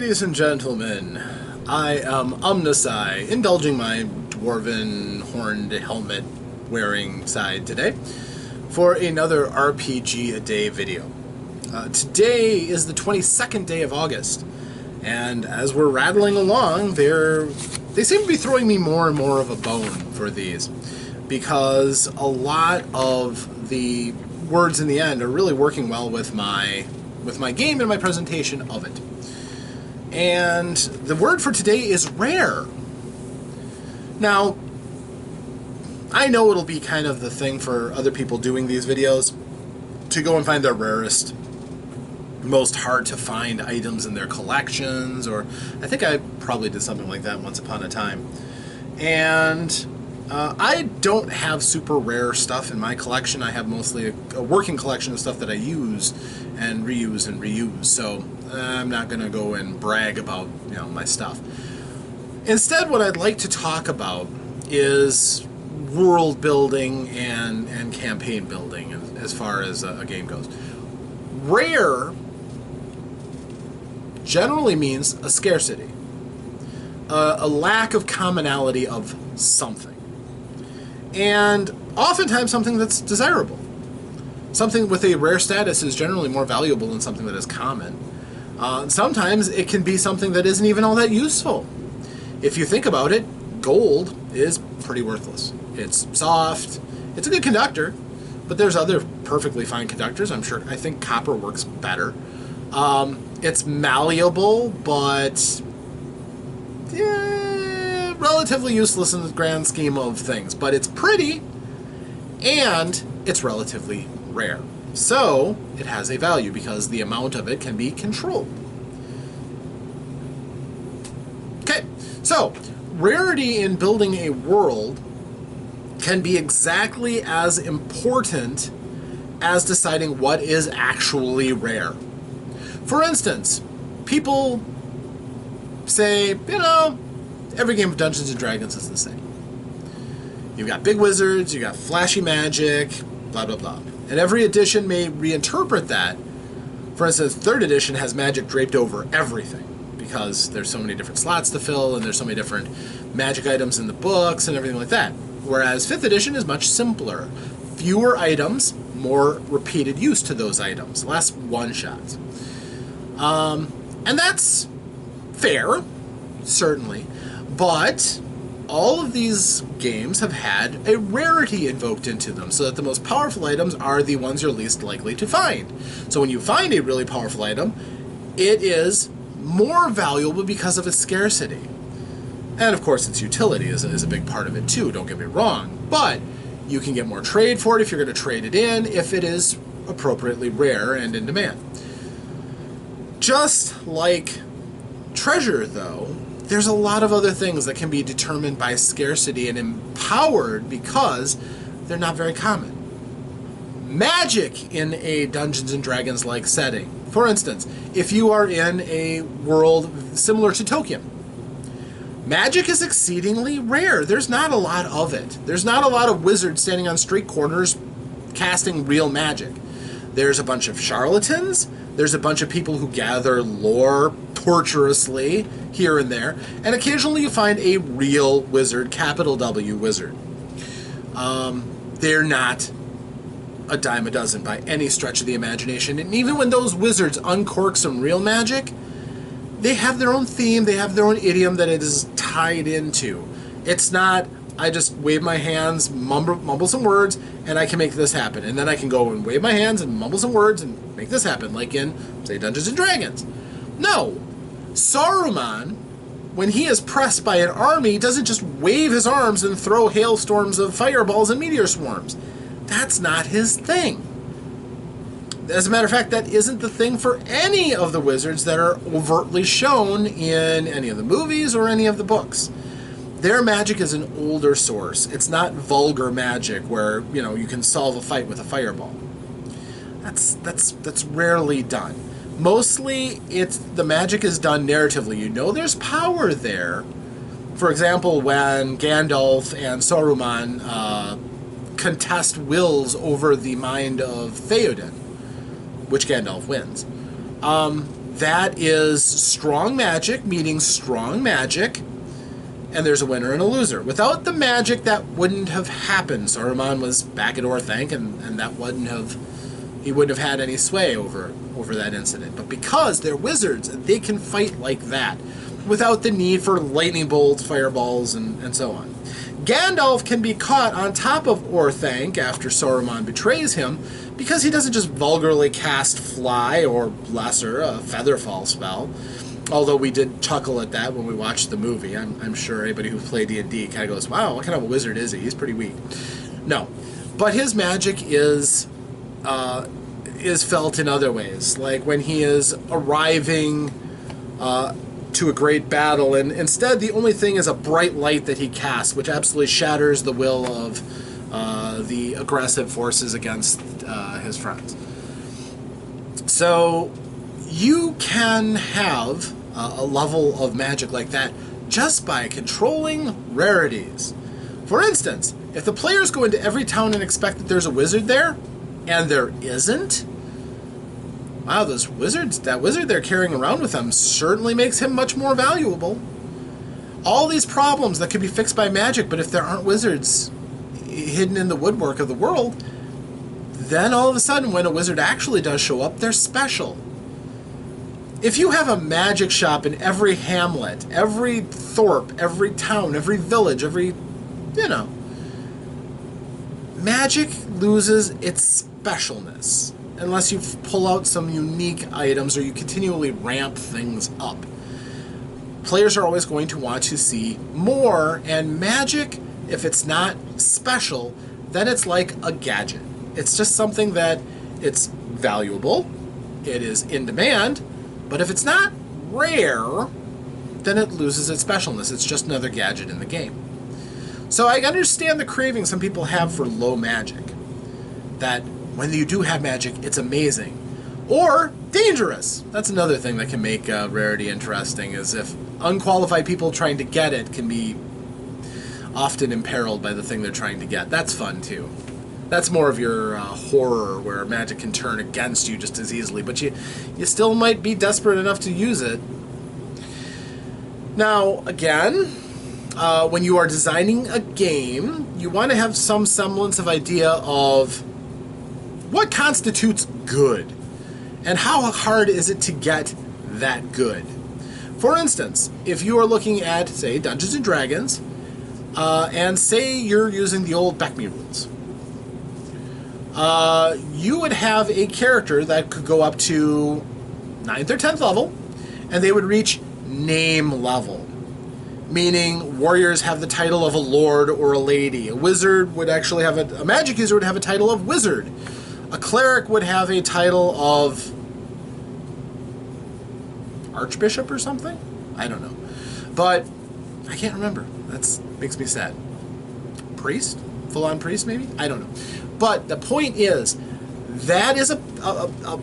Ladies and gentlemen, I am OmnusI, indulging my dwarven horned helmet wearing side today for another RPGaDay video. Today is the 22nd day of August, and as we're rattling along, they seem to be throwing me more and more of a bone for these, because a lot of the words in the end are really working well with my game and my presentation of it. And the word for today is rare. Now, I know it'll be kind of the thing for other people doing these videos to go and find their rarest, most hard to find items in their collections, or I think I probably did something like that once upon a time. And I don't have super rare stuff in my collection. I have mostly a working collection of stuff that I use and reuse, so I'm not going to go and brag about my stuff. Instead, what I'd like to talk about is world building and campaign building as far as a game goes. Rare generally means a scarcity, a lack of commonality of something. And oftentimes something that's desirable. Something with a rare status is generally more valuable than something that is common. Sometimes it can be something that isn't even all that useful. If you think about it, gold is pretty worthless. It's soft, it's a good conductor, but there's other perfectly fine conductors. I think copper works better. It's malleable, but relatively useless in the grand scheme of things. But it's pretty, and it's relatively rare. So it has a value because the amount of it can be controlled. Okay, so rarity in building a world can be exactly as important as deciding what is actually rare. For instance, people say, every game of Dungeons & Dragons is the same. You've got big wizards, you've got flashy magic, blah, blah, blah. And every edition may reinterpret that. For instance, 3rd edition has magic draped over everything because there's so many different slots to fill and there's so many different magic items in the books and everything like that. Whereas 5th edition is much simpler. Fewer items, more repeated use to those items, less one-shots. And that's fair, certainly, but all of these games have had a rarity invoked into them, so that the most powerful items are the ones you're least likely to find. So when you find a really powerful item, it is more valuable because of its scarcity. And of course its utility is a big part of it too, don't get me wrong, but you can get more trade for it if you're going to trade it in, if it is appropriately rare and in demand. Just like treasure, though, there's a lot of other things that can be determined by scarcity and empowered because they're not very common. Magic in a Dungeons & Dragons-like setting. For instance, if you are in a world similar to Tolkien, magic is exceedingly rare. There's not a lot of it. There's not a lot of wizards standing on street corners casting real magic. There's a bunch of charlatans. There's a bunch of people who gather lore torturously here and there, and occasionally you find a real wizard, capital W wizard. They're not a dime a dozen by any stretch of the imagination, and even when those wizards uncork some real magic, they have their own theme, they have their own idiom that it is tied into. It's not, I just wave my hands, mumble some words, and I can make this happen. And then I can go and wave my hands and mumble some words and make this happen, like in, say, Dungeons & Dragons. No. Saruman, when he is pressed by an army, doesn't just wave his arms and throw hailstorms of fireballs and meteor swarms. That's not his thing. As a matter of fact, that isn't the thing for any of the wizards that are overtly shown in any of the movies or any of the books. Their magic is an older source. It's not vulgar magic where, you can solve a fight with a fireball. That's rarely done. Mostly, the magic is done narratively. There's power there. For example, when Gandalf and Saruman contest wills over the mind of Theoden, which Gandalf wins. that is strong magic, meaning strong magic, and there's a winner and a loser. Without the magic, that wouldn't have happened. Saruman was back at Orthanc, and that he wouldn't have had any sway over that incident. But because they're wizards, they can fight like that, without the need for lightning bolts, fireballs, and so on. Gandalf can be caught on top of Orthanc after Saruman betrays him, because he doesn't just vulgarly cast Fly or Lesser, a Featherfall spell. Although we did chuckle at that when we watched the movie. I'm sure anybody who played D&D kind of goes, wow, what kind of a wizard is he? He's pretty weak. No. But his magic is felt in other ways. Like when he is arriving to a great battle, and instead the only thing is a bright light that he casts, which absolutely shatters the will of the aggressive forces against his friends. So you can have a level of magic like that just by controlling rarities. For instance, if the players go into every town and expect that there's a wizard there, and there isn't, wow, that wizard they're carrying around with them certainly makes him much more valuable. All these problems that could be fixed by magic, but if there aren't wizards hidden in the woodwork of the world, then all of a sudden when a wizard actually does show up, they're special. If you have a magic shop in every hamlet, every thorp, every town, every village, magic loses its specialness unless you pull out some unique items or you continually ramp things up. Players are always going to want to see more, and magic, if it's not special, then it's like a gadget. It's just something that it's valuable, it is in demand, but if it's not rare, then it loses its specialness. It's just another gadget in the game. So I understand the craving some people have for low magic. That when you do have magic, it's amazing. Or dangerous. That's another thing that can make rarity interesting, is if unqualified people trying to get it can be often imperiled by the thing they're trying to get. That's fun too. That's more of your horror, where magic can turn against you just as easily, but you still might be desperate enough to use it. Now, again, when you are designing a game, you want to have some semblance of idea of what constitutes good, and how hard is it to get that good. For instance, if you are looking at, say, Dungeons & Dragons, and say you're using the old Beckme rules, you would have a character that could go up to 9th or 10th level, and they would reach name level, meaning warriors have the title of a lord or a lady. A wizard would actually have a magic user would have a title of wizard. A cleric would have a title of archbishop or something? I don't know. But I can't remember. That makes me sad. Priest? Full-on priest, maybe? I don't know. But the point is, that is a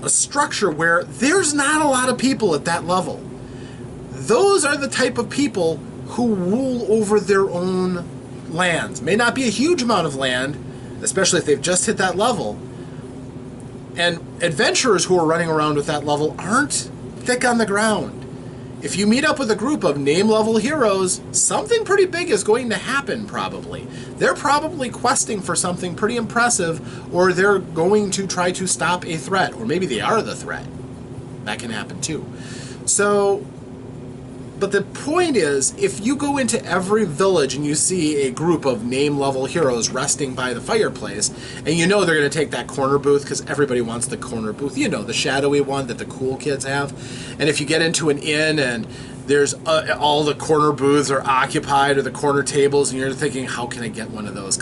structure where there's not a lot of people at that level. Those are the type of people who rule over their own lands. May not be a huge amount of land, especially if they've just hit that level. And adventurers who are running around with that level aren't thick on the ground. If you meet up with a group of name-level heroes, something pretty big is going to happen, probably. They're probably questing for something pretty impressive, or they're going to try to stop a threat, or maybe they are the threat. That can happen too. So, but the point is, if you go into every village and you see a group of name-level heroes resting by the fireplace, and you know they're going to take that corner booth because everybody wants the corner booth, you know, the shadowy one that the cool kids have. And if you get into an inn and there's all the corner booths are occupied, or the corner tables, and you're thinking, how can I get one of those?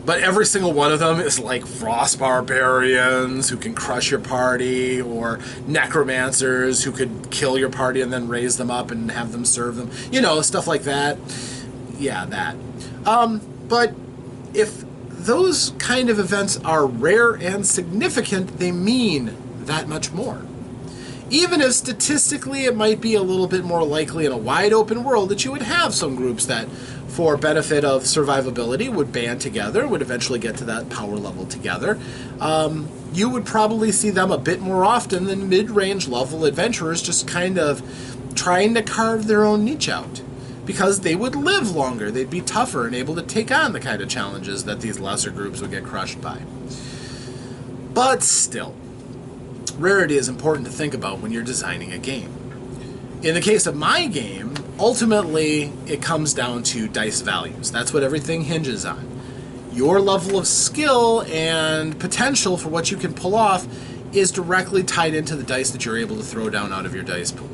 But every single one of them is like frost barbarians who can crush your party, or necromancers who could kill your party and then raise them up and have them serve them. You know, stuff like that. Yeah, that. But if those kind of events are rare and significant, they mean that much more. Even if statistically it might be a little bit more likely in a wide open world that you would have some groups that, for benefit of survivability, would band together, would eventually get to that power level together. you would probably see them a bit more often than mid-range level adventurers just kind of trying to carve their own niche out. Because they would live longer, they'd be tougher and able to take on the kind of challenges that these lesser groups would get crushed by. But still, rarity is important to think about when you're designing a game. In the case of my game, ultimately it comes down to dice values. That's what everything hinges on. Your level of skill and potential for what you can pull off is directly tied into the dice that you're able to throw down out of your dice pool.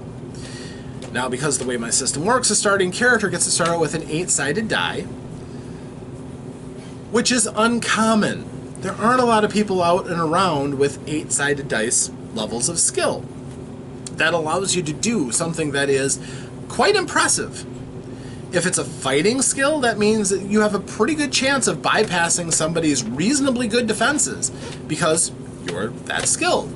Now, because the way my system works, a starting character gets to start out with an 8-sided die, which is uncommon. There aren't a lot of people out and around with 8-sided dice levels of skill. That allows you to do something that is quite impressive. If it's a fighting skill, that means that you have a pretty good chance of bypassing somebody's reasonably good defenses because you're that skilled.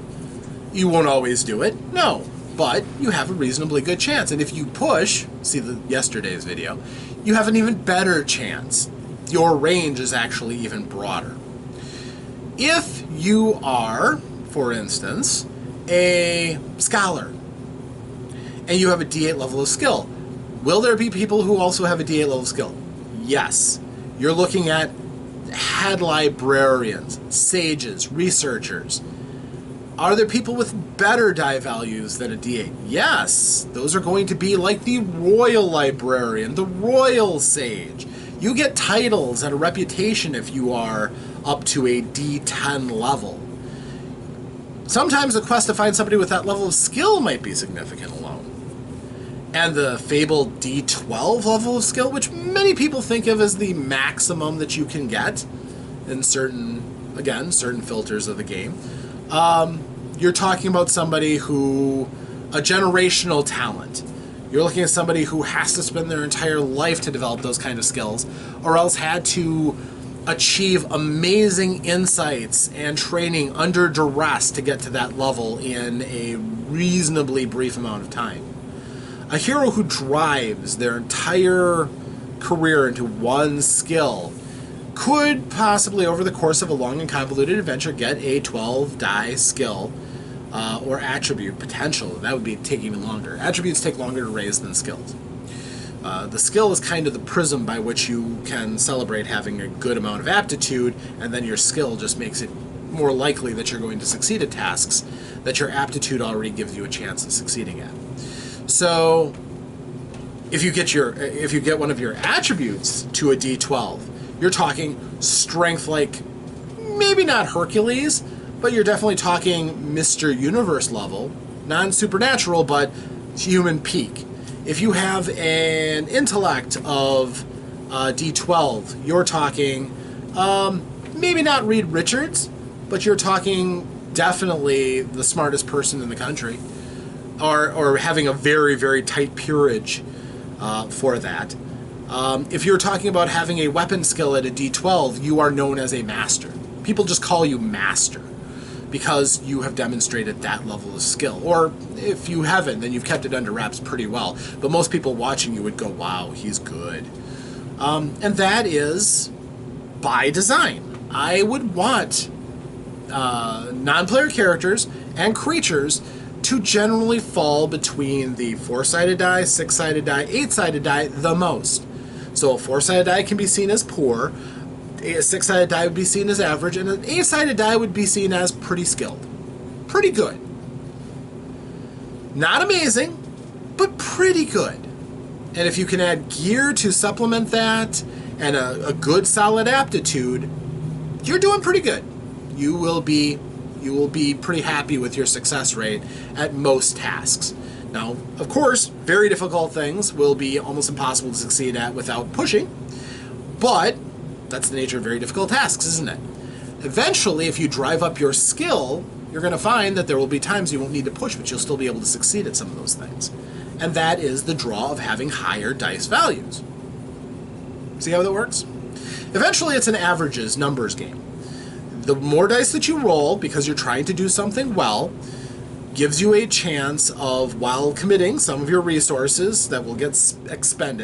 You won't always do it, no. But you have a reasonably good chance. And if you push, see yesterday's video, you have an even better chance. Your range is actually even broader. If you are, for instance, a scholar, and you have a D8 level of skill, will there be people who also have a D8 level of skill? Yes. You're looking at head librarians, sages, researchers. Are there people with better die values than a D8? Yes. Those are going to be like the Royal Librarian, the Royal Sage. You get titles and a reputation if you are up to a D10 level. Sometimes the quest to find somebody with that level of skill might be significant alone. And the fabled D12 level of skill, which many people think of as the maximum that you can get in certain filters of the game. You're talking about somebody who, a generational talent. You're looking at somebody who has to spend their entire life to develop those kind of skills, or else had to achieve amazing insights and training under duress to get to that level in a reasonably brief amount of time. A hero who drives their entire career into one skill could possibly, over the course of a long and convoluted adventure, get a 12-die skill or attribute potential. That would be taking even longer. Attributes take longer to raise than skills. The skill is kind of the prism by which you can celebrate having a good amount of aptitude, and then your skill just makes it more likely that you're going to succeed at tasks that your aptitude already gives you a chance of succeeding at. So, if you get one of your attributes to a D12, you're talking strength like maybe not Hercules, but you're definitely talking Mr. Universe level, non-supernatural, but human peak. If you have an intellect of D12, you're talking maybe not Reed Richards, but you're talking definitely the smartest person in the country, or having a very, very tight peerage for that. If you're talking about having a weapon skill at a D12, you are known as a master. People just call you master because you have demonstrated that level of skill. Or if you haven't, then you've kept it under wraps pretty well. But most people watching you would go, wow, he's good. And that is by design. I would want non-player characters and creatures to generally fall between the 4-sided die, 6-sided die, 8-sided die the most. So a 4-sided die can be seen as poor, a 6-sided die would be seen as average, and an 8-sided die would be seen as pretty skilled. Pretty good. Not amazing, but pretty good. And if you can add gear to supplement that, and a good solid aptitude, you're doing pretty good. You will be pretty happy with your success rate at most tasks. Now, of course, very difficult things will be almost impossible to succeed at without pushing, but that's the nature of very difficult tasks, isn't it? Eventually, if you drive up your skill, you're going to find that there will be times you won't need to push, but you'll still be able to succeed at some of those things. And that is the draw of having higher dice values. See how that works? Eventually, it's an averages numbers game. The more dice that you roll, because you're trying to do something well, gives you a chance of, while committing some of your resources that will get spent,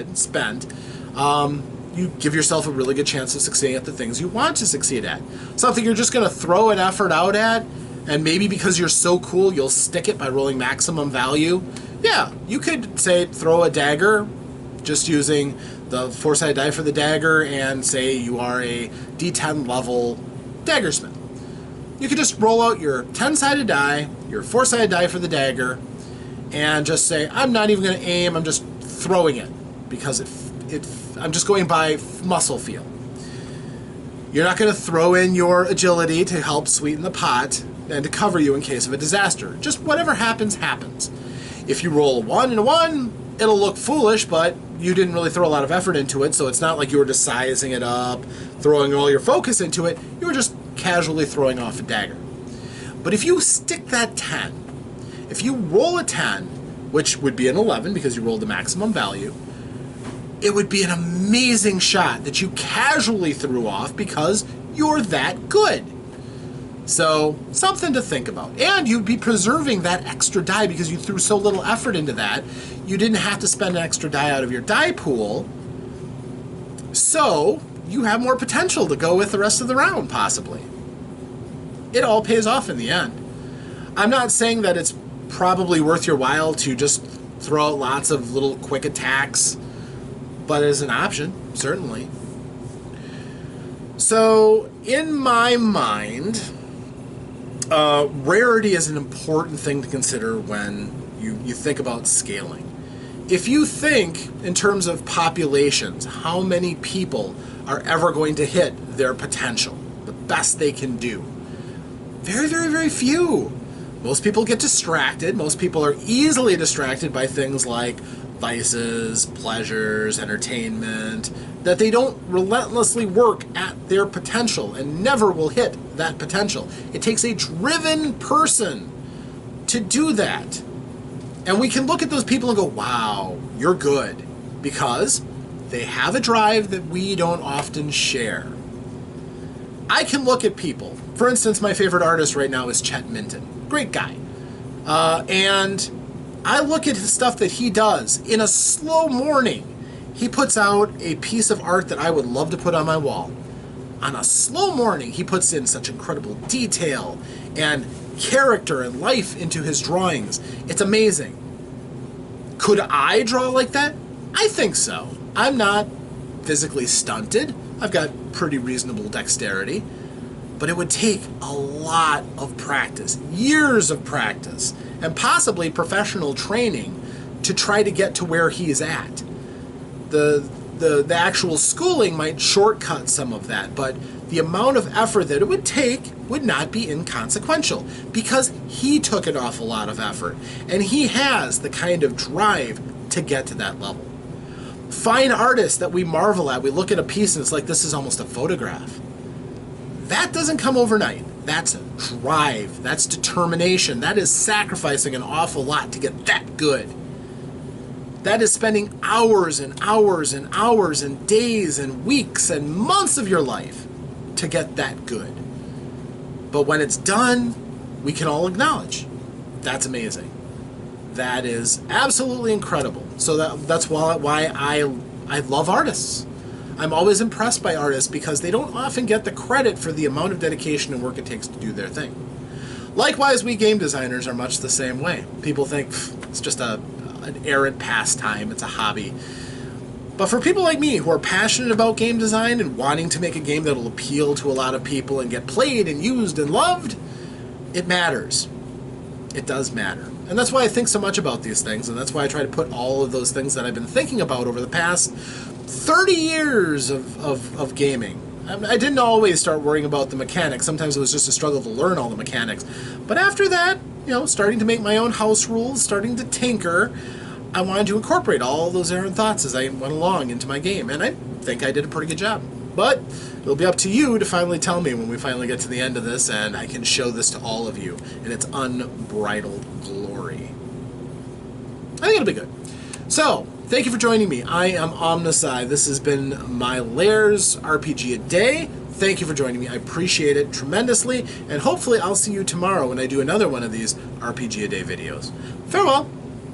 you give yourself a really good chance of succeeding at the things you want to succeed at. Something you're just going to throw an effort out at, and maybe because you're so cool, you'll stick it by rolling maximum value. Yeah, you could, say, throw a dagger, just using the 4-sided die for the dagger, and say you are a D10 level daggersmith. You could just roll out your 10-sided die, your 4-sided die for the dagger, and just say, I'm not even going to aim, I'm just throwing it, because I'm just going by muscle feel. You're not going to throw in your agility to help sweeten the pot and to cover you in case of a disaster. Just whatever happens, happens. If you roll a 1 and a 1, it'll look foolish, but you didn't really throw a lot of effort into it, so it's not like you were just sizing it up, throwing all your focus into it. You were just casually throwing off a dagger. But if you stick that 10, if you roll a 10, which would be an 11 because you rolled the maximum value, it would be an amazing shot that you casually threw off because you're that good. So, something to think about. And you'd be preserving that extra die because you threw so little effort into that. You didn't have to spend an extra die out of your die pool. So, you have more potential to go with the rest of the round, possibly. It all pays off in the end. I'm not saying that it's probably worth your while to just throw out lots of little quick attacks, but as an option, certainly. So, in my mind, rarity is an important thing to consider when you think about scaling. If you think in terms of populations, how many people are ever going to hit their potential, the best they can do? Very, very, very few. Most people get distracted. Most people are easily distracted by things like vices, pleasures, entertainment, that they don't relentlessly work at their potential and never will hit that potential. It takes a driven person to do that. And we can look at those people and go, wow, you're good, because they have a drive that we don't often share. I can look at people. For instance, my favorite artist right now is Chet Minton. Great guy. And I look at his stuff that he does. In a slow morning, he puts out a piece of art that I would love to put on my wall. On a slow morning, he puts in such incredible detail and character and life into his drawings. It's amazing. Could I draw like that? I think so. I'm not physically stunted. I've got pretty reasonable dexterity. But it would take a lot of practice, years of practice, and possibly professional training to try to get to where he is at. The actual schooling might shortcut some of that, but the amount of effort that it would take would not be inconsequential, because he took an awful lot of effort, and he has the kind of drive to get to that level. Fine artists that we marvel at, we look at a piece and it's like, this is almost a photograph. That doesn't come overnight. That's drive, that's determination, that is sacrificing an awful lot to get that good. That is spending hours and hours and hours and days and weeks and months of your life to get that good. But when it's done, we can all acknowledge that's amazing. That is absolutely incredible. So that's why I love artists. I'm always impressed by artists because they don't often get the credit for the amount of dedication and work it takes to do their thing. Likewise, we game designers are much the same way. People think it's just an errant pastime, it's a hobby. But for people like me who are passionate about game design and wanting to make a game that will appeal to a lot of people and get played and used and loved, it matters. It does matter. And that's why I think so much about these things, and that's why I try to put all of those things that I've been thinking about over the past 30 years of gaming. I didn't always start worrying about the mechanics. Sometimes it was just a struggle to learn all the mechanics. But after that, starting to make my own house rules, starting to tinker, I wanted to incorporate all those errant thoughts as I went along into my game. And I think I did a pretty good job. But it'll be up to you to finally tell me when we finally get to the end of this and I can show this to all of you in its unbridled glory. I think it'll be good. So, thank you for joining me. I am OmnusI. This has been my Lair's RPGaDay. Thank you for joining me. I appreciate it tremendously, and hopefully I'll see you tomorrow when I do another one of these RPGaDay videos. Farewell!